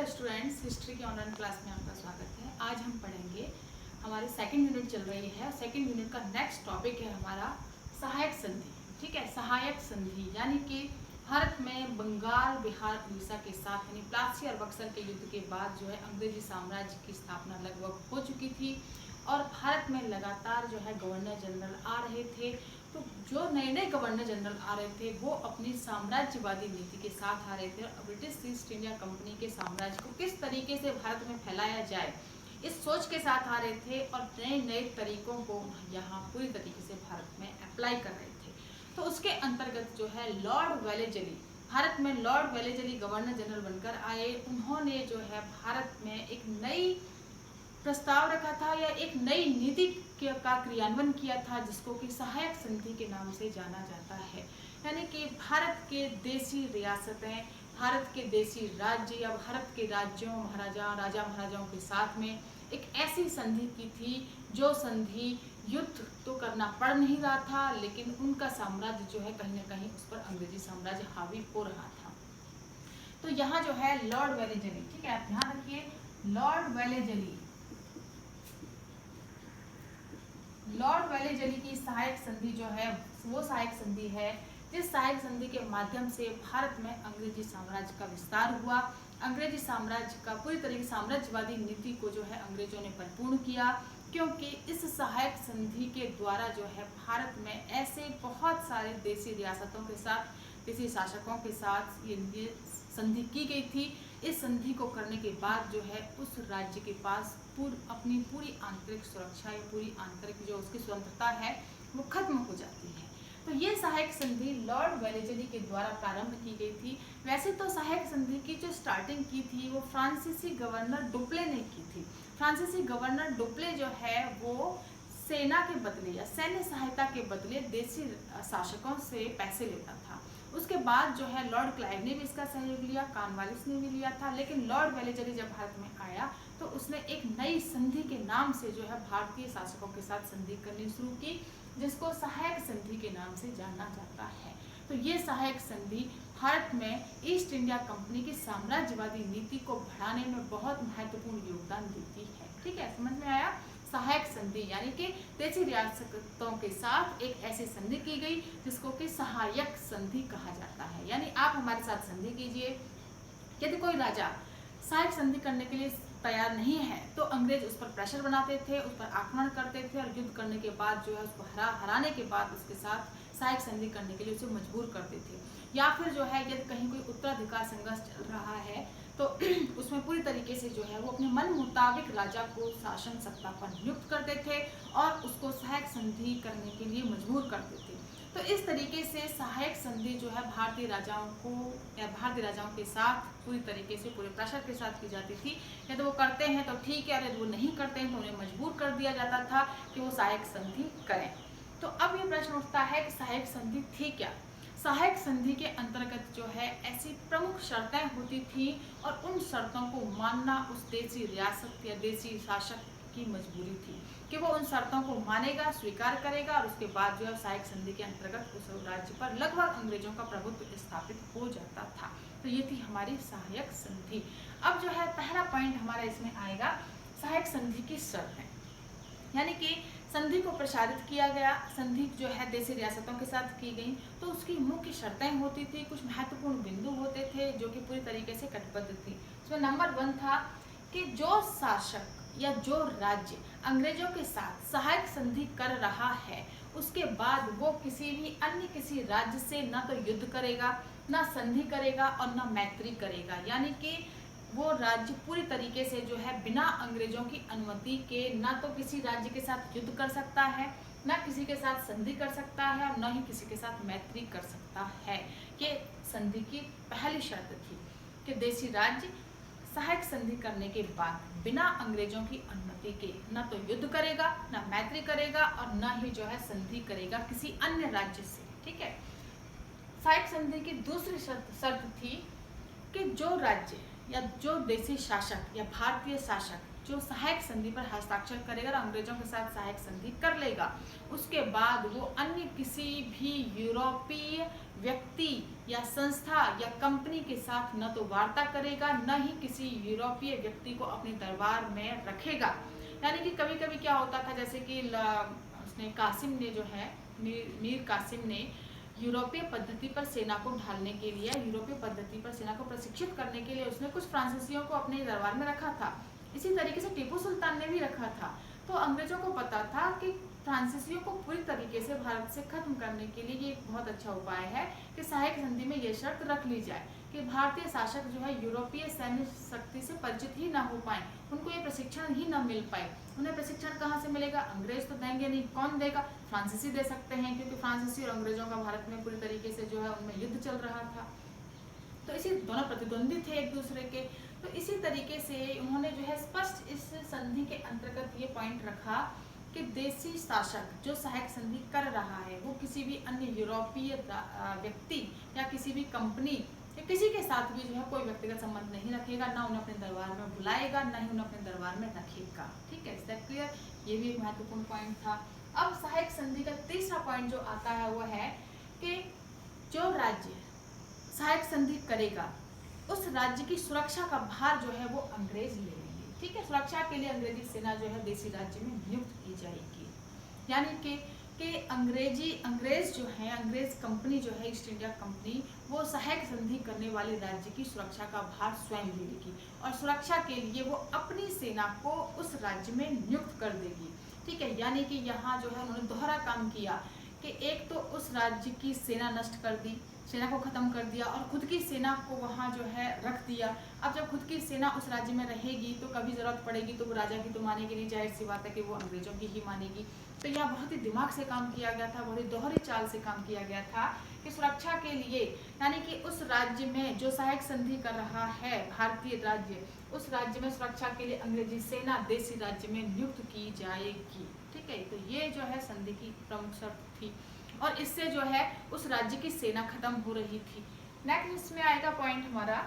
Students, history के online class में आपका स्वागत है। आज हम पढ़ेंगे, हमारी सेकंड यूनिट चल रही है। सेकंड यूनिट का नेक्स्ट टॉपिक है हमारा सहायक संधि। ठीक है, सहायक संधि यानी कि भारत में बंगाल, बिहार, उड़ीसा के साथ यानी प्लासी और बक्सर के युद्ध के बाद जो है अंग्रेजी साम्राज्य की स्थापना लगभग हो चुकी थी और भारत में लगातार जो है गवर्नर जनरल आ रहे थे। तो जो नए नए गवर्नर जनरल आ रहे थे वो अपनी साम्राज्यवादी नीति के साथ आ रहे थे और ब्रिटिश ईस्ट इंडिया कंपनी के साम्राज्य को किस तरीके से भारत में फैलाया जाए इस सोच के साथ आ रहे थे और नए नए तरीकों को यहाँ पूरी तरीके से भारत में अप्लाई कर रहे थे। तो उसके अंतर्गत जो है लॉर्ड वेलेजली, भारत में लॉर्ड वेलेजली गवर्नर जनरल बनकर आए। उन्होंने जो है भारत में एक नई प्रस्ताव रखा था या एक नई नीति का क्रियान्वयन किया था जिसको कि सहायक संधि के नाम से जाना जाता है। यानी कि भारत के देशी रियासतें, भारत के देशी राज्य या भारत के राज्यों राजा महाराजाओं के साथ में एक ऐसी संधि की थी जो संधि युद्ध तो करना पड़ नहीं रहा था, लेकिन उनका साम्राज्य जो है कहीं ना कहीं उस पर अंग्रेजी साम्राज्य हावी हो रहा था। तो यहाँ जो है लॉर्ड वेलेजली, ठीक है, आप ध्यान रखिए, लॉर्ड वेलेजली की सहायक संधि जो है वो सहायक संधि है जिस सहायक संधि के माध्यम से भारत में अंग्रेजी साम्राज्य का विस्तार हुआ। अंग्रेजी साम्राज्य का पूरी तरीके साम्राज्यवादी नीति को जो है अंग्रेजों ने परिपूर्ण किया, क्योंकि इस सहायक संधि के द्वारा जो है भारत में ऐसे बहुत सारे देशी रियासतों के साथ, देशी शासकों के साथ ये संधि की गई थी। इस संधि को करने के बाद जो है उस राज्य के पास अपनी पूरी आंतरिक सुरक्षा या पूरी आंतरिक जो उसकी स्वतंत्रता है वो खत्म हो जाती है। तो ये सहायक संधि लॉर्ड वेलेजली के द्वारा प्रारंभ की गई थी। वैसे तो सहायक संधि की जो स्टार्टिंग की थी वो फ्रांसीसी गवर्नर डुप्ले ने की थी। फ्रांसीसी गवर्नर डुप्ले जो है वो सेना के बदले या सैन्य सहायता के बदले देशी शासकों से पैसे लेता था। उसके बाद जो है लॉर्ड क्लाइव ने भी इसका सहयोग लिया, कॉर्नवालिस ने भी लिया था, लेकिन लॉर्ड वेलेजली जब भारत में आया तो उसने एक नई संधि के नाम से जो है भारतीय शासकों के साथ संधि करनी शुरू की, जिसको सहायक संधि के नाम से जाना जाता है। तो ये सहायक संधि भारत में ईस्ट इंडिया कंपनी की साम्राज्यवादी नीति को बढ़ाने में बहुत महत्वपूर्ण योगदान देती है। ठीक है, समझ में आया? सहायक संधि यानी कि देशी रियासतों के साथ एक ऐसी संधि की गई जिसको कि सहायक संधि कहा जाता है। यानी आप हमारे साथ संधि कीजिए, यदि कोई राजा सहायक संधि करने के लिए तैयार नहीं है तो अंग्रेज उस पर प्रेशर बनाते थे, उस पर आक्रमण करते थे और युद्ध करने के बाद जो है उसको हराने के बाद उसके साथ सहायक संधि करने के लिए उसे मजबूर करते थे। या फिर जो है यदि कहीं कोई उत्तराधिकार संघर्ष चल रहा है तो उसमें पूरी तरीके से जो है वो अपने मन मुताबिक राजा को शासन सत्ता पर नियुक्त करते थे और उसको सहायक संधि करने के लिए मजबूर करते थे। तो इस तरीके से सहायक संधि जो है भारतीय राजाओं के साथ पूरी तरीके से पूरे प्रेशर के साथ की जाती थी। यदि वो करते हैं तो ठीक है, और यदि वो नहीं करते हैं तो उन्हें मजबूर कर दिया जाता था कि वो सहायक संधि करें। तो अब ये प्रश्न उठता है कि सहायक संधि थी क्या? सहायक संधि के अंतर्गत जो है ऐसी प्रमुख शर्तें होती थी और उन शर्तों को मानना उस देशी रियासत या देशी शासक की मजबूरी थी कि वो उन शर्तों को मानेगा, स्वीकार करेगा और उसके बाद जो है सहायक संधि के अंतर्गत उस राज्य पर लगभग अंग्रेजों का प्रभुत्व स्थापित हो जाता था। तो ये थी हमारी सहायक संधि। अब जो है पहला पॉइंट हमारा इसमें आएगा सहायक संधि की शर्तें, यानी कि संधि को प्रसारित किया गया, संधि जो है देशी रियासतों के साथ की गई तो उसकी मुख्य शर्तें होती थी, कुछ महत्वपूर्ण बिंदु होते थे जो कि पूरी तरीके से कटिबद्ध थी। इसमें नंबर 1 था कि जो शासक या जो राज्य अंग्रेजों के साथ सहायक संधि कर रहा है उसके बाद वो किसी राज्य से ना तो युद्ध करेगा, ना संधि करेगा और ना मैत्री करेगा। यानी कि वो राज्य पूरी तरीके से जो है बिना अंग्रेजों की अनुमति के ना तो किसी राज्य के साथ युद्ध कर सकता है, ना किसी के साथ संधि कर सकता है और ना ही किसी के साथ मैत्री कर सकता है। ये संधि की पहली शर्त थी कि देशी राज्य सहायक संधि करने के बाद बिना अंग्रेजों की अनुमति के ना तो युद्ध करेगा, ना मैत्री करेगा और ना ही जो है संधि करेगा किसी अन्य राज्य से। ठीक है, सहायक संधि की दूसरी शर्त थी कि जो राज्य या जो देशी शासक या भारतीय शासक जो सहायक संधि पर हस्ताक्षर करेगा और अंग्रेजों के साथ सहायक संधि कर लेगा, उसके बाद वो अन्य किसी भी यूरोपीय व्यक्ति या संस्था या कंपनी के साथ न तो वार्ता करेगा, न ही किसी यूरोपीय व्यक्ति को अपने दरबार में रखेगा। यानी कि कभी कभी क्या होता था, जैसे कि उसने कासिम ने जो है मीर कासिम ने यूरोपीय पद्धति पर सेना को ढालने के लिए, यूरोपीय पद्धति पर सेना को प्रशिक्षित करने के लिए उसने कुछ फ्रांसीसियों को अपने दरबार में रखा था। इसी तरीके से टीपू सुल्तान ने भी रखा था। तो अंग्रेजों को पता था कि फ्रांसीसियों को पूरी तरीके से भारत से खत्म करने के लिए ये एक बहुत अच्छा उपाय है कि सहायक संधि में ये शर्त रख ली जाए कि भारतीय शासक जो है यूरोपीय सैन्य शक्ति से परिचित ही ना हो पाए, उनको ये प्रशिक्षण ही ना मिल पाए। उन्हें प्रशिक्षण कहाँ से मिलेगा? अंग्रेज तो देंगे नहीं, कौन देगा? फ्रांसीसी दे सकते हैं, क्योंकि फ्रांसीसी और अंग्रेजों का भारत में पूरी तरीके से जो है उनमें युद्ध चल रहा था। तो इसी दोनों प्रतिद्वंदी थे एक दूसरे के। तो इसी तरीके से उन्होंने जो है स्पष्ट इस संधि के अंतर्गत ये पॉइंट रखा कि देशी शासक जो सहायक संधि कर रहा है वो किसी भी अन्य यूरोपीय व्यक्ति या किसी भी कंपनी या किसी के साथ भी जो है कोई व्यक्तिगत संबंध नहीं रखेगा, ना उन्हें अपने दरबार में बुलाएगा, ना ही उन्हें अपने दरबार में रखेगा। ठीक है, इज दैट क्लियर? ये भी एक महत्वपूर्ण पॉइंट था। अब सहायक संधि का तीसरा पॉइंट जो आता है वो है कि जो राज्य सहायक संधि करेगा उस राज्य की सुरक्षा का भार जो है वो अंग्रेज ले लेंगे। ठीक है, सुरक्षा के लिए अंग्रेजी सेना जो है देशी राज्य में नियुक्त की जाएगी। यानी कि अंग्रेज जो है, अंग्रेज कंपनी जो है ईस्ट इंडिया कंपनी, वो सहायक संधि करने वाले राज्य की सुरक्षा का भार स्वयं ले लेगी और सुरक्षा के लिए वो अपनी सेना को उस राज्य में नियुक्त कर देगी। ठीक है, यानी कि यहाँ जो है उन्होंने दोहरा काम किया कि एक तो उस राज्य की सेना नष्ट कर दी, सेना को खत्म कर दिया और खुद की सेना को वहाँ जो है रख दिया। अब जब खुद की सेना उस राज्य में रहेगी तो कभी जरूरत पड़ेगी तो वो राजा की तो मानेगी नहीं, जाहिर सी बात है कि वो अंग्रेजों की ही मानेगी। तो यह बहुत ही दिमाग से काम किया गया था, बहुत ही दोहरी चाल से काम किया गया था कि सुरक्षा के लिए, यानी कि उस राज्य में जो सहायक संधि कर रहा है भारतीय राज्य, उस राज्य में सुरक्षा के लिए अंग्रेजी सेना देशी राज्य में नियुक्त की जाएगी। ठीक है, तो ये जो है संधि की प्रमुख शर्त थी और इससे जो है उस राज्य की सेना खत्म हो रही थी। नेक्स्ट इसमें आएगा पॉइंट हमारा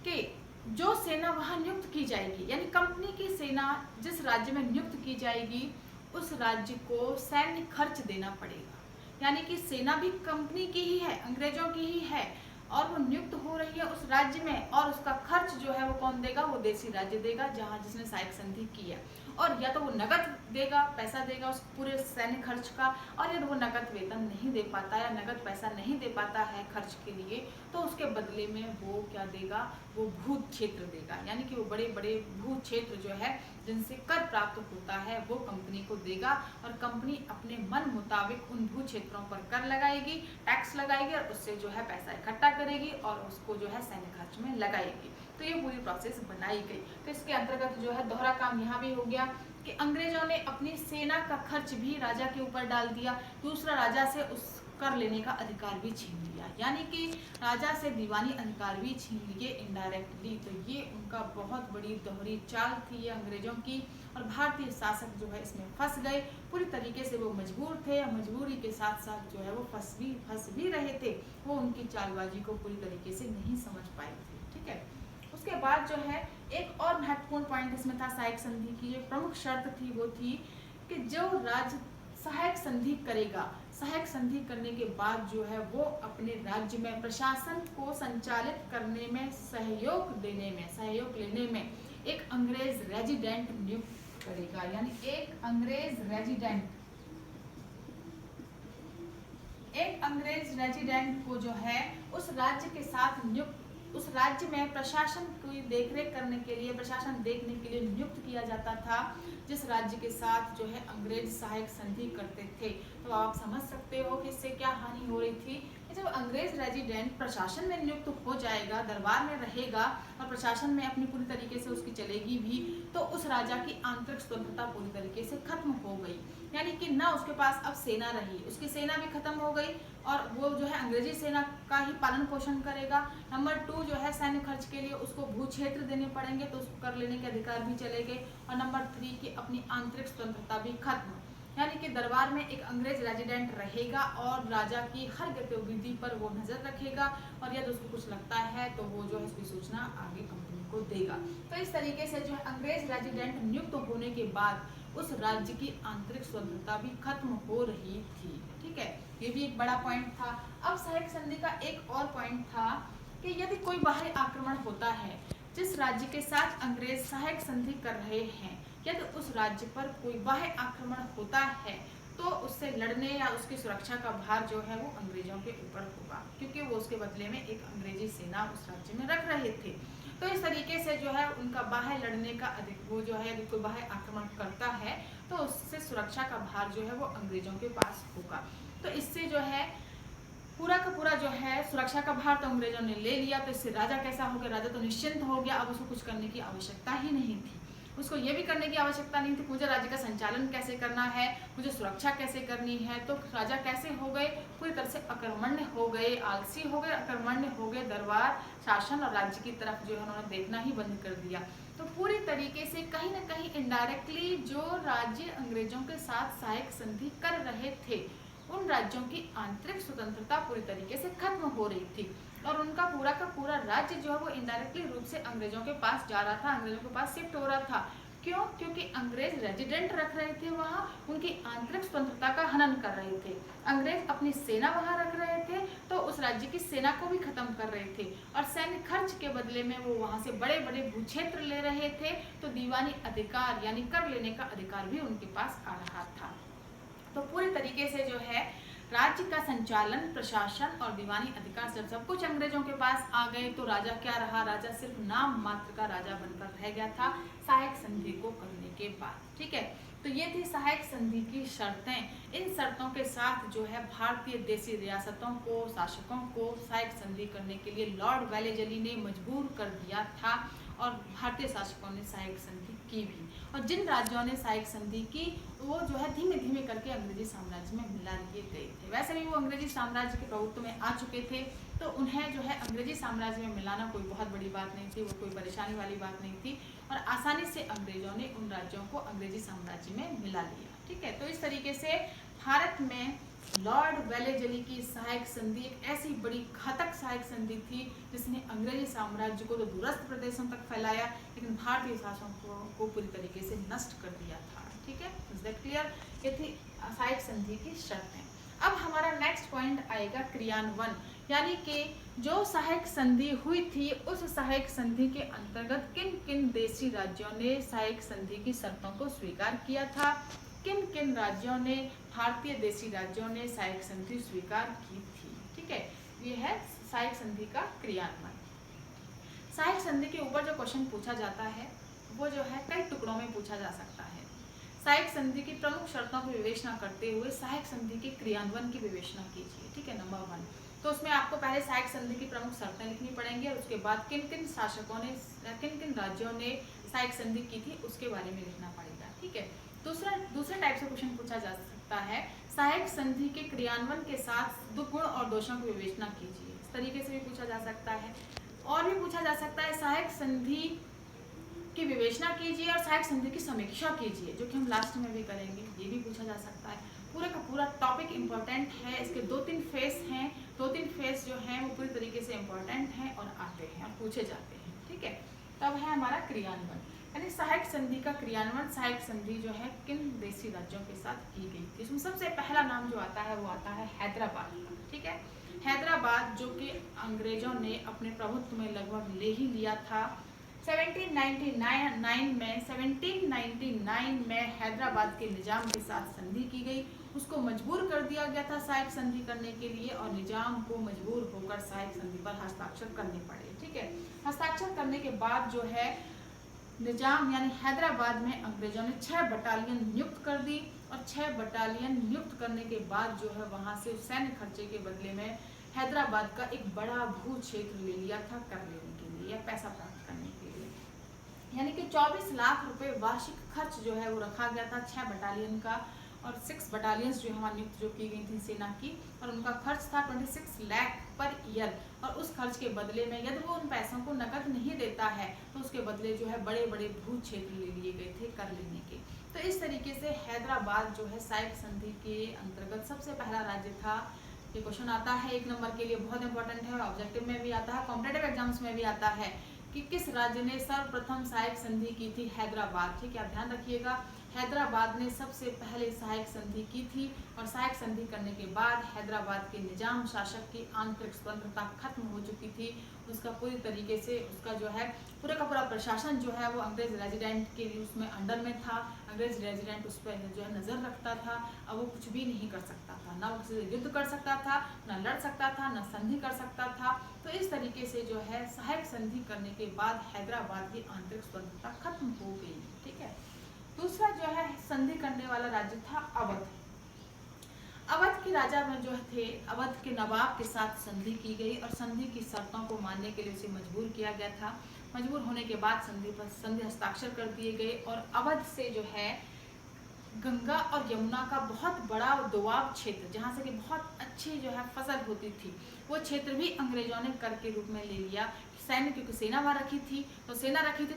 कि जो सेना वहां नियुक्त की जाएगी, यानी कंपनी की सेना जिस राज्य में नियुक्त की जाएगी उस राज्य को सैन्य खर्च देना पड़ेगा। यानी कि सेना भी कंपनी की ही है, अंग्रेजों की ही है और वो नियुक्त हो रही है उस राज्य में और उसका खर्च जो है वो कौन देगा? वो देशी राज्य देगा जहां जिसने सहायक संधि की है। और या तो वो नकद देगा, पैसा देगा उस पूरे सैन्य खर्च का, और यदि वो नकद वेतन नहीं दे पाता या नकद पैसा नहीं दे पाता है खर्च के लिए तो उसके बदले में वो क्या देगा? वो भू क्षेत्र देगा। यानी कि वो बड़े बड़े भू क्षेत्र जो है जिनसे कर प्राप्त होता है वो कंपनी को देगा और कंपनी अपने मन मुताबिक उन भू क्षेत्रों पर कर लगाएगी, टैक्स लगाएगी और उससे जो है पैसा इकट्ठा करेगी और उसको जो है सैन्य खर्च में लगाएगी। तो ये पूरी प्रोसेस बनाई गई। तो इसके अंतर्गत जो है दोहरा काम यहाँ भी हो गया कि अंग्रेजों ने अपनी सेना का खर्च भी राजा के ऊपर डाल दिया, दूसरा राजा से उस कर लेने का अधिकार भी छीन लिया, यानी कि राजा से दीवानी अधिकार भी छीन लिए इनडायरेक्टली। तो ये उनका बहुत बड़ी दोहरी चाल थी ये अंग्रेजों की और भारतीय शासक जो है इसमें फंस गए। पूरी तरीके से वो मजबूर थे, मजबूरी के साथ साथ जो है वो फंस भी रहे थे, वो उनकी चालबाजी को पूरी तरीके से नहीं समझ पाए थे। ठीक है, उसके बाद जो है एक और महत्वपूर्ण पॉइंट इसमें था सहायक संधि की जो प्रमुख शर्त थी वो थी कि जो राज्य सहायक संधि करेगा, सहायक संधि करने के बाद जो है वो अपने राज्य में प्रशासन को संचालित करने में सहयोग लेने में एक अंग्रेज रेजिडेंट नियुक्त करेगा। यानी एक अंग्रेज रेजिडेंट को जो है उस राज्य के साथ नियुक्त, उस राज्य में प्रशासन की देखरेख करने के लिए, प्रशासन देखने के लिए नियुक्त किया जाता था जिस राज्य के साथ जो है अंग्रेज सहायक संधि करते थे। तो आप समझ सकते हो कि इससे क्या हानि हो रही थी। जब अंग्रेज रेजिडेंट प्रशासन में नियुक्त हो जाएगा, दरबार में रहेगा और प्रशासन में अपनी पूरी तरीके से उसकी चलेगी भी, तो उस राजा की आंतरिक स्वतंत्रता पूरी तरीके से खत्म हो गई। यानी कि ना उसके पास अब सेना रही, उसकी सेना भी खत्म हो गई और वो जो है अंग्रेजी सेना का ही पालन पोषण करेगा। नंबर 2 जो है सैन्य खर्च के लिए उसको भू क्षेत्र देने पड़ेंगे तो उसको कर लेने के अधिकार भी चले गए। और नंबर 3 की अपनी आंतरिक स्वतंत्रता भी खत्म। यानी कि दरबार में एक अंग्रेज रेजिडेंट रहेगा और राजा की हर गतिविधि पर वो नजर रखेगा और यदि उसको कुछ लगता है तो वो जो है इसकी सूचना आगे कंपनी उनको देगा। तो इस तरीके से जो है अंग्रेज रेजिडेंट नियुक्त होने के बाद उस राज्य की आंतरिक स्वतंत्रता भी खत्म हो रही थी। ठीक है, ये भी एक बड़ा पॉइंट था। अब सहायक संधि का एक और पॉइंट था कि यदि कोई बाहरी आक्रमण होता है, जिस राज्य के साथ अंग्रेज सहायक संधि कर रहे हैं, यदि उस राज्य पर कोई बाह्य आक्रमण होता है तो उससे लड़ने या उसकी सुरक्षा का भार जो है वो अंग्रेजों के ऊपर होगा, क्योंकि वो उसके बदले में एक अंग्रेजी सेना उस राज्य में रख रहे थे। तो इस तरीके से जो है उनका बाह्य लड़ने का वो जो है कोई बाह्य आक्रमण करता है तो उससे सुरक्षा का भार जो है वो अंग्रेजों के पास होगा। तो इससे जो है पूरा का पूरा जो है सुरक्षा का भार तो अंग्रेजों ने ले लिया। तो इससे राजा कैसा हो गया, राजा तो निश्चिंत हो गया, अब उसको कुछ करने की आवश्यकता ही नहीं थी। उसको ये भी करने की आवश्यकता नहीं थी मुझे राज्य का संचालन कैसे करना है, मुझे सुरक्षा कैसे करनी है। तो राजा कैसे हो गए, पूरी तरह से अकर्मण्य हो गए, आलसी हो गए, अकर्मण्य हो गए। दरबार शासन और राज्य की तरफ जो है उन्होंने देखना ही बंद कर दिया। तो पूरी तरीके से कहीं ना कहीं इनडायरेक्टली जो राज्य अंग्रेजों के साथ सहायक संधि कर रहे थे उन राज्यों की आंतरिक स्वतंत्रता पूरी तरीके से खत्म हो रही थी और उनका पूरा का पूरा राज्य जो है वो इनडायरेक्टली रूप से अंग्रेजों के पास जा रहा था, अंग्रेजों के पास शिफ्ट हो रहा था। क्यों? क्योंकि अंग्रेज रेजिडेंट रख रहे थे वहाँ, उनकी आंतरिक स्वतंत्रता का हनन कर रहे थे। अंग्रेज अपनी सेना वहाँ रख रहे थे तो उस राज्य की सेना को भी खत्म कर रहे थे और सैन्य खर्च के बदले में वो वहाँ से बड़े बड़े भूक्षेत्र ले रहे थे। तो दीवानी अधिकार यानी कर लेने का अधिकार भी उनके पास आ रहा था। तो पूरी तरीके से जो है राज्य का संचालन, प्रशासन और दीवानी अधिकार जब सब कुछ अंग्रेजों के पास आ गए तो राजा क्या रहा, राजा सिर्फ नाम मात्र का राजा बनकर रह गया था सहायक संधि को करने के बाद। ठीक है, तो ये थी सहायक संधि की शर्तें। इन शर्तों के साथ जो है भारतीय देशी रियासतों को, शासकों को सहायक संधि करने के लिए लॉर्ड वेलेजली ने मजबूर कर दिया था और भारतीय शासकों ने सहायक संधि की भी। और जिन राज्यों ने सहायक संधि की वो जो है धीमे धीमे करके अंग्रेजी साम्राज्य में मिला लिए गए थे। वैसे भी वो अंग्रेजी साम्राज्य के प्रभुत्व में आ चुके थे तो उन्हें जो है अंग्रेजी साम्राज्य में मिलाना कोई बहुत बड़ी बात नहीं थी, वो कोई परेशानी वाली बात नहीं थी और आसानी से अंग्रेजों ने उन राज्यों को अंग्रेजी साम्राज्य में मिला लिया। ठीक है, तो इस तरीके से भारत में लॉर्ड वेलेजली की सहायक संधि एक ऐसी बड़ी घातक सहायक संधि थी जिसने अंग्रेजी साम्राज्य को तो दूरस्थ प्रदेशों तक फैलाया लेकिन भारतीय शासकों को पूरी तरीके से नष्ट कर दिया था। ठीक है, इज दैट क्लियर? ये थी सहायक संधि की शर्तें। अब हमारा नेक्स्ट पॉइंट आएगा क्रियान्वयन, यानी कि जो सहायक संधि हुई थी उस सहायक संधि के अंतर्गत किन किन देशी राज्यों ने सहायक संधि की शर्तों को स्वीकार किया था, किन किन राज्यों ने, भारतीय देशी राज्यों ने सहायक संधि स्वीकार की थी। ठीक है, ये है सहायक संधि का क्रियान्वयन। सहायक संधि के ऊपर जो क्वेश्चन पूछा जाता है वो जो है कई टुकड़ों में पूछा जा सकता है। सहायक संधि की प्रमुख शर्तों की विवेचना करते हुए सहायक संधि के क्रियान्वयन की विवेचना कीजिए। ठीक है, नंबर 1। तो उसमें आपको पहले सहायक संधि की प्रमुख शर्तें लिखनी पड़ेंगी और उसके बाद किन किन शासकों ने, किन किन राज्यों ने सहायक संधि की थी उसके बारे में लिखना पड़ेगा। ठीक है, दूसरे टाइप से क्वेश्चन पूछा जा सकता है सहायक संधि के क्रियान्वयन के साथ गुण और दोषों की विवेचना कीजिए। इस तरीके से भी पूछा जा सकता है। और भी पूछा जा सकता है सहायक संधि की विवेचना कीजिए और सहायक संधि की समीक्षा कीजिए, जो कि हम लास्ट में भी करेंगे। ये भी पूछा जा सकता है। पूरे का पूरा टॉपिक इम्पोर्टेंट है। इसके 2-3 फेस हैं, 2-3 फेस जो हैं वो पूरी तरीके से इम्पोर्टेंट हैं और आते हैं और पूछे जाते हैं। ठीक है, तब है हमारा क्रियान्वयन, यानी सहायक संधि का क्रियान्वयन। सहायक संधि जो है किन देशी राज्यों के साथ की गई थी। इसमें सबसे पहला नाम जो आता है वो आता है हैदराबाद का। ठीक है, हैदराबाद जो कि अंग्रेजों ने अपने प्रभुत्व में लगभग ले ही लिया था। 1799 में हैदराबाद के निजाम के साथ संधि की गई। उसको मजबूर कर दिया गया था सहायक संधि करने के लिए और निजाम को मजबूर होकर सहायक संधि पर हस्ताक्षर करने पड़े। ठीक है, हस्ताक्षर करने के बाद जो है निजाम यानी हैदराबाद में अंग्रेजों ने 6 बटालियन नियुक्त कर दी और 6 बटालियन नियुक्त करने के बाद जो है वहां से सैन्य खर्चे के बदले में हैदराबाद का एक बड़ा भू क्षेत्र ले लिया था कर लेने के लिए या पैसा प्राप्त करने के लिए, यानी कि 24 लाख रुपए वार्षिक खर्च जो है वो रखा गया था 6 बटालियन का। और 6 बटालियंस जो हमारी नियुक्त जो की गई थी सेना की, और उनका खर्च था 26 लाख पर ईयर। और उस खर्च के बदले में यदि वो उन पैसों को नकद नहीं देता है तो उसके बदले जो है बड़े बड़े भू क्षेत्र ले लिए गए थे कर लेने के। तो इस तरीके से हैदराबाद जो है सहायक संधि के अंतर्गत सबसे पहला राज्य था। ये क्वेश्चन आता है 1 नंबर के लिए, बहुत इंपॉर्टेंट है, ऑब्जेक्टिव में भी आता है, कॉम्पिटेटिव एग्जाम्स में भी आता है कि किस राज्य ने सर्वप्रथम सहायक संधि की थी? हैदराबाद। ठीक है, आप ध्यान रखिएगा, हैदराबाद ने सबसे पहले सहायक संधि की थी और सहायक संधि करने के बाद हैदराबाद के निजाम शासक की आंतरिक स्वतंत्रता खत्म हो चुकी थी। उसका पूरी तरीके से उसका जो है पूरा का पूरा प्रशासन जो है वो अंग्रेज रेजिडेंट के उसमें अंडर में था। अंग्रेज रेजिडेंट उस पर जो है नज़र रखता था। अब वो कुछ भी नहीं कर सकता था, ना वो किसी से युद्ध कर सकता था, ना लड़ सकता था, ना संधि कर सकता था। तो इस तरीके से जो है सहायक संधि करने के बाद हैदराबाद की आंतरिक स्वतंत्रता खत्म हो गई। ठीक है, दूसरा जो है संधि करने वाला राज्य था अवध। अवध के राजा में जो थे, अवध के नवाब के साथ संधि की गई और संधि की शर्तों को मानने के लिए उसे मजबूर किया गया था। मजबूर होने के बाद संधि हस्ताक्षर कर दिए गए और अवध से जो है गंगा और यमुना का बहुत बड़ा दोआब क्षेत्र, जहाँ से कि बहुत अच्छी जो है फसल होती थी, वो क्षेत्र भी अंग्रेजों ने कर के रूप में ले लिया। सैन्य, क्योंकि सेना वहाँ रखी थी, तो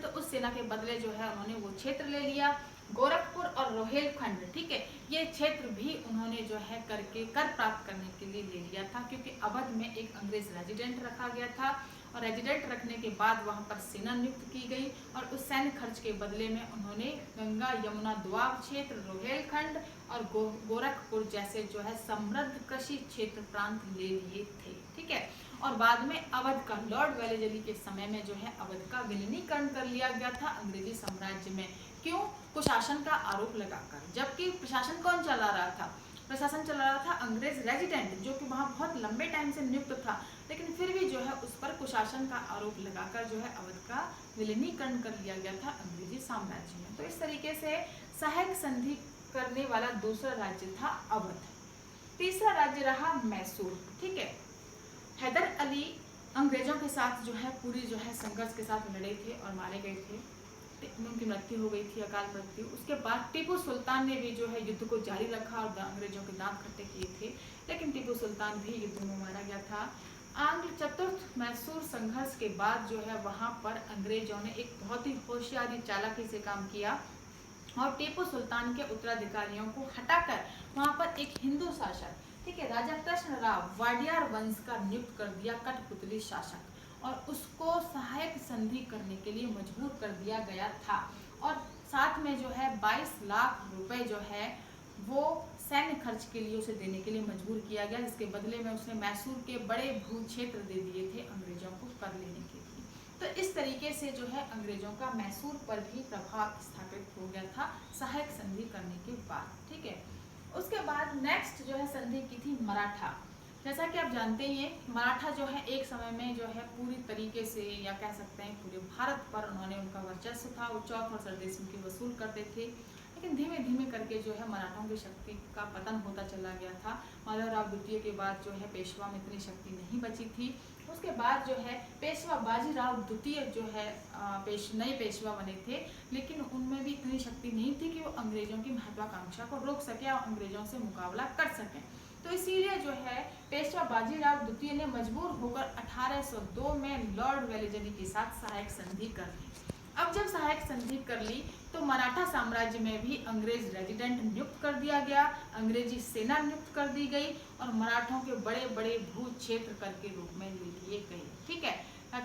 उस सेना के बदले जो है उन्होंने वो क्षेत्र ले लिया। गोरखपुर और रोहेलखंड, ठीक है, ये क्षेत्र भी उन्होंने जो है करके कर प्राप्त करने के लिए ले लिया था, क्योंकि अवध में एक अंग्रेज रेजिडेंट रखा गया था और रेजिडेंट रखने के बाद वहाँ पर सेना नियुक्त की गई और उस सैन्य खर्च के बदले में उन्होंने गंगा यमुना दोआब क्षेत्र, रोहेलखंड और गोरखपुर जैसे जो है समृद्ध कृषि क्षेत्र प्रांत ले लिए थे। ठीक है, और बाद में अवध का लॉर्ड वेलेजली के समय में जो है अवध का विलीनीकरण कर लिया गया था अंग्रेजी साम्राज्य में। क्यों? कुशासन का आरोप लगाकर। जबकि प्रशासन कौन चला रहा था? प्रशासन चला रहा था अंग्रेज रेजिडेंट, जो कि वहाँ बहुत लंबे टाइम से नियुक्त था, लेकिन फिर भी जो है उस पर कुशासन का आरोप लगाकर जो है अवध का विलीनीकरण कर लिया गया था अंग्रेजी साम्राज्य में। तो इस तरीके से सहायक संधि करने वाला दूसरा राज्य था अवध। तीसरा राज्य रहा मैसूर। ठीक है, हैदर अली अंग्रेजों के साथ जो है पूरी जो है संघर्ष के साथ लड़े थे और मारे गए थे, उनकी मृत्यु हो गई थी, अकाल मृत्यु। उसके बाद टीपू सुल्तान ने भी जो है युद्ध को जारी रखा और अंग्रेजों के दांत खट्टे किए थे, लेकिन टीपू सुल्तान भी युद्ध में मारा गया था। आंग्ल चतुर्थ मैसूर संघर्ष के बाद जो है वहां पर अंग्रेजों ने एक बहुत ही होशियारी चालाकी से काम किया और टीपू सुल्तान के उत्तराधिकारियों को हटाकर वहां पर एक हिंदू शासक, ठीक है, राजा कृष्णराव वाडियार वंश का नियुक्त कर दिया कठपुतली शासक, और उसको सहायक संधि करने के लिए मजबूर कर दिया गया था। और साथ में जो है 22 लाख रुपए जो है वो सैन्य खर्च के लिए उसे देने के लिए मजबूर किया गया, जिसके बदले में उसने मैसूर के बड़े भू क्षेत्र दे दिए थे अंग्रेजों को कर लेने के लिए। तो इस तरीके से जो है अंग्रेजों का मैसूर पर भी प्रभाव स्थापित हो गया था सहायक संधि करने के बाद। ठीक है, उसके बाद नेक्स्ट जो है संधि की थी मराठा। जैसा कि आप जानते ही हैं, मराठा जो है एक समय में जो है पूरी तरीके से, या कह सकते हैं पूरे भारत पर उन्होंने उनका वर्चस्व था, वो चौथ और सरदेश की वसूल करते थे। लेकिन धीमे धीमे करके जो है मराठाओं की शक्ति का पतन होता चला गया था। माधवराव द्वितीय के बाद जो है पेशवा में इतनी शक्ति नहीं बची थी। उसके बाद जो है पेशवा बाजीराव द्वितीय जो है नए पेशवा बने थे, लेकिन उनमें भी इतनी शक्ति नहीं थी कि वो अंग्रेजों की महत्वाकांक्षा को रोक सके और अंग्रेजों से मुकाबला कर सकें। तो इसीलिए जो है पेशवा बाजीराव द्वितीय ने मजबूर होकर 1802 में लॉर्ड वेलेजली के साथ सहायक संधि कर ली। अब जब सहायक संधि कर ली तो मराठा साम्राज्य में भी अंग्रेज रेजिडेंट नियुक्त कर दिया गया, अंग्रेजी सेना नियुक्त कर दी गई और मराठों के बड़े बड़े भू क्षेत्र कर के रूप में ले लिए गए। ठीक है,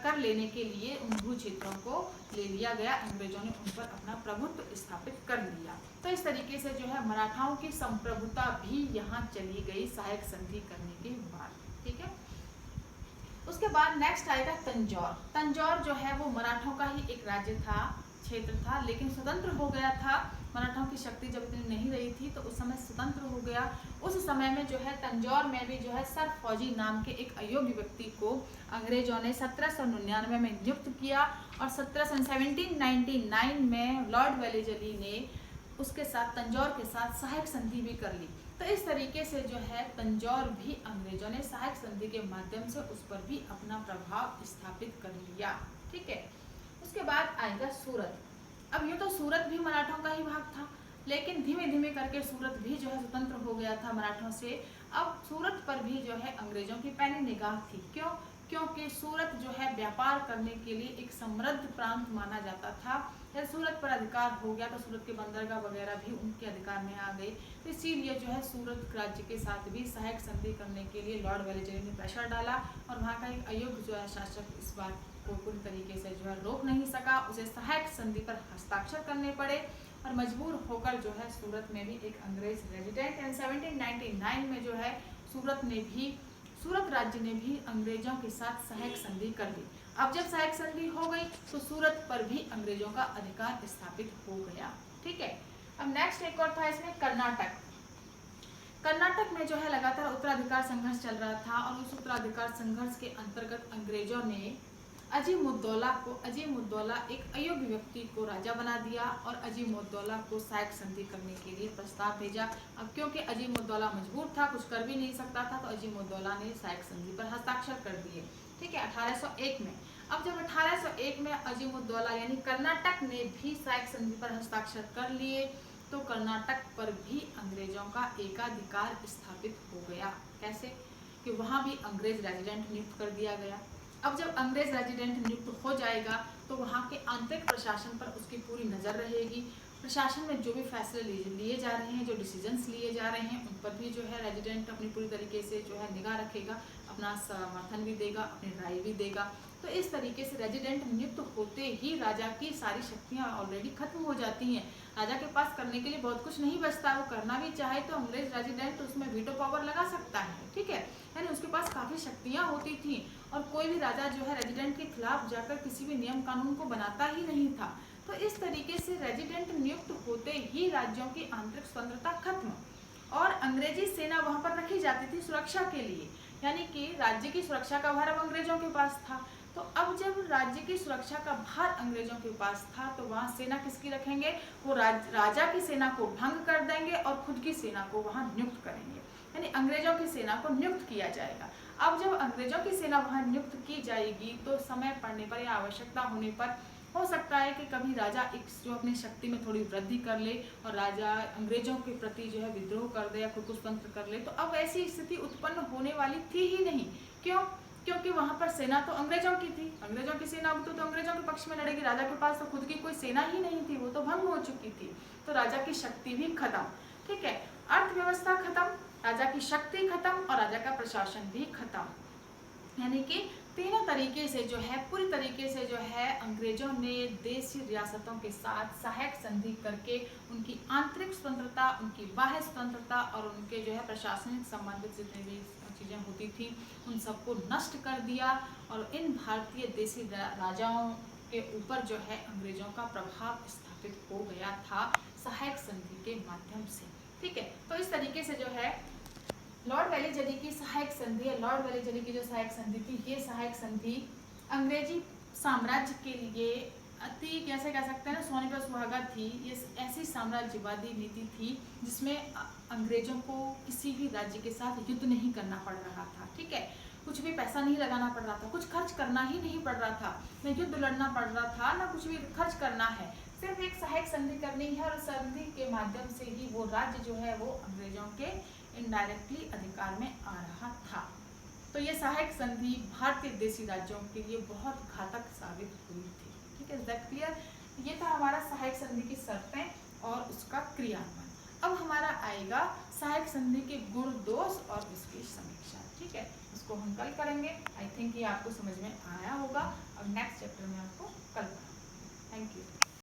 कर लेने के लिए उन भू क्षेत्रों को ले लिया गया, अंग्रेजों ने उन पर अपना प्रभुत्व स्थापित कर लिया। तो इस तरीके से जो है मराठाओं की संप्रभुता भी यहाँ चली गई सहायक संधि करने के बाद। ठीक है, उसके बाद नेक्स्ट आएगा तंजौर। तंजौर जो है वो मराठों का ही एक राज्य था, क्षेत्र था, लेकिन स्वतंत्र हो गया था। मराठों की शक्ति जब इतनी नहीं रही थी तो उस समय स्वतंत्र हो गया। उस समय में जो है तंजौर में भी जो है सर फौजी नाम के एक अयोग्य व्यक्ति को अंग्रेजों ने 1799 में नियुक्त किया और 1799 में लॉर्ड वेलेजली ने उसके साथ तंजौर के साथ सहायक संधि भी कर ली। तो इस तरीके से जो है तंजौर भी अंग्रेजों ने सहायक संधि के माध्यम से उस पर भी अपना प्रभाव स्थापित कर लिया। ठीक है, उसके बाद आएगा सूरत। अब ये तो सूरत भी मराठों का ही भाग था, लेकिन धीमे धीमे करके सूरत भी जो है स्वतंत्र हो गया था मराठों से। अब सूरत पर भी जो है अंग्रेजों की पैनी निगाह थी। क्यों? क्योंकि सूरत जो है व्यापार करने के लिए एक समृद्ध प्रांत माना जाता था। जब सूरत पर अधिकार हो गया तो सूरत के बंदरगाह वगैरह भी उनके अधिकार में आ गए। तो इसीलिए जो है सूरत राज्य के साथ भी सहायक संधि करने के लिए लॉर्ड वेलेजली ने प्रेशर डाला और वहाँ का एक अयोग्य जो है शासक इस बार को पूरी तरीके से जो है रोक नहीं सका, उसे सहायक संधि पर हस्ताक्षर करने पड़े और मजबूर होकर जो है सूरत में भी एक अंग्रेज रेजिडेंट एंड 1799 में जो है सूरत राज्य ने भी अंग्रेजों के साथ सहायक संधि कर ली। अब जब सहायक संधि हो गई तो सूरत पर भी अंग्रेजों का अधिकार स्थापित हो गया। ठीक है, अब नेक्स्ट एक और था इसमें कर्नाटक। कर्नाटक में जो है लगातार उत्तराधिकार संघर्ष चल रहा था और उस उत्तराधिकार संघर्ष के अंतर्गत अंग्रेजों ने अजीमुद्दौला एक अयोग्य व्यक्ति को राजा बना दिया और अजीमुद्दौला को सहायक संधि करने के लिए प्रस्ताव भेजा। अब क्योंकि अजीमुद्दौला मजबूर था, कुछ कर भी नहीं सकता था, तो अजीमुद्दौला ने सहायक संधि पर हस्ताक्षर कर दिए। ठीक है, 1801 में। अब जब 1801 में अजीमुद्दौला यानी कर्नाटक ने भी सहायक संधि पर हस्ताक्षर कर लिए तो कर्नाटक पर भी अंग्रेजों का एकाधिकार स्थापित हो गया। कैसे कि वहां भी अंग्रेज रेजिडेंट नियुक्त कर दिया गया। अब जब अंग्रेज रेजिडेंट नियुक्त हो जाएगा तो वहाँ के आंतरिक प्रशासन पर उसकी पूरी नज़र रहेगी। प्रशासन में जो भी फैसले लिए जा रहे हैं, जो डिसीजंस लिए जा रहे हैं, उन पर भी जो है रेजिडेंट अपनी पूरी तरीके से जो है निगाह रखेगा, अपना समर्थन भी देगा, अपनी राय भी देगा। तो इस तरीके से रेजिडेंट नियुक्त होते ही राजा की सारी शक्तियाँ ऑलरेडी खत्म हो जाती हैं। राजा के पास करने के लिए बहुत कुछ नहीं बचता। वो करना भी चाहे तो अंग्रेज रेजिडेंट उसमें वीटो पावर लगा सकता है। ठीक है, यानी उसके पास काफ़ी शक्तियाँ होती थी और कोई भी राजा जो है रेजिडेंट के खिलाफ जाकर किसी भी नियम कानून को बनाता ही नहीं था। तो इस तरीके से रेजिडेंट नियुक्त होते ही राज्यों की आंतरिक स्वतंत्रता खत्म और अंग्रेजी सेना वहां पर रखी जाती थी सुरक्षा के लिए, यानी कि राज्य की सुरक्षा का भार अब अंग्रेजों के पास था। तो अब जब राज्य की सुरक्षा का भार अंग्रेजों के पास था तो वहाँ सेना किसकी रखेंगे? वो राजा की सेना को भंग कर देंगे और खुद की सेना को वहाँ नियुक्त करेंगे, यानी अंग्रेजों की सेना को नियुक्त किया जाएगा। अब जब अंग्रेजों की सेना वहाँ नियुक्त की जाएगी तो समय पड़ने पर या आवश्यकता होने पर हो सकता है कि कभी राजा जो अपनी शक्ति में थोड़ी वृद्धि कर ले और राजा अंग्रेजों के प्रति जो है विद्रोह कर दे या खुद को स्वतंत्र कर ले। तो अब ऐसी स्थिति उत्पन्न होने वाली थी ही नहीं। क्यों? क्योंकि वहां पर सेना तो अंग्रेजों की थी। अंग्रेजों की सेना तो अंग्रेजों के पक्ष में लड़ेगी। राजा के पास तो खुद की कोई सेना ही नहीं थी, वो तो भंग हो चुकी थी। तो राजा की शक्ति भी खत्म। ठीक है, अर्थव्यवस्था खत्म, राजा की शक्ति खत्म और राजा का प्रशासन भी खत्म। यानी कि तीनों तरीके से जो है पूरी तरीके से जो है अंग्रेजों ने देशी रियासतों के साथ सहायक संधि करके उनकी आंतरिक स्वतंत्रता, उनकी बाह्य स्वतंत्रता और उनके जो है प्रशासनिक संबंधित जितनी भी चीज़ें होती थी उन सबको नष्ट कर दिया और इन भारतीय देशी राजाओं के ऊपर जो है अंग्रेजों का प्रभाव स्थापित हो गया था सहायक संधि के माध्यम से। ठीक है, तो इस तरीके से जो है लॉर्ड वेलेजली की सहायक संधि या लॉर्ड वेलेजली की जो सहायक संधि थी, ये सहायक संधि अंग्रेजी साम्राज्य के लिए अति कैसे कह सकते हैं ना सोने पर सुहागा थी। ये ऐसी साम्राज्यवादी नीति थी जिसमें अंग्रेजों को किसी भी राज्य के साथ युद्ध नहीं करना पड़ रहा था। ठीक है, कुछ भी पैसा नहीं लगाना पड़ रहा था, कुछ खर्च करना ही नहीं पड़ रहा था, न युद्ध लड़ना पड़ रहा था, ना कुछ भी खर्च करना है, सिर्फ एक सहायक संधि करनी है और संधि के माध्यम से ही वो राज्य जो है वो अंग्रेजों के इनडायरेक्टली अधिकार में आ रहा था। तो ये सहायक संधि भारतीय देशी राज्यों के लिए बहुत घातक साबित हुई थी। ठीक है, दैट क्लियर? ये था हमारा सहायक संधि की शर्तें और उसका क्रियान्वयन। अब हमारा आएगा सहायक संधि के गुण दोष और उसकी समीक्षा। ठीक है, उसको हम कल करेंगे। आई थिंक ये आपको समझ में आया होगा। अब नेक्स्ट चैप्टर में आपको कल पढ़ाऊंगी। Thank you.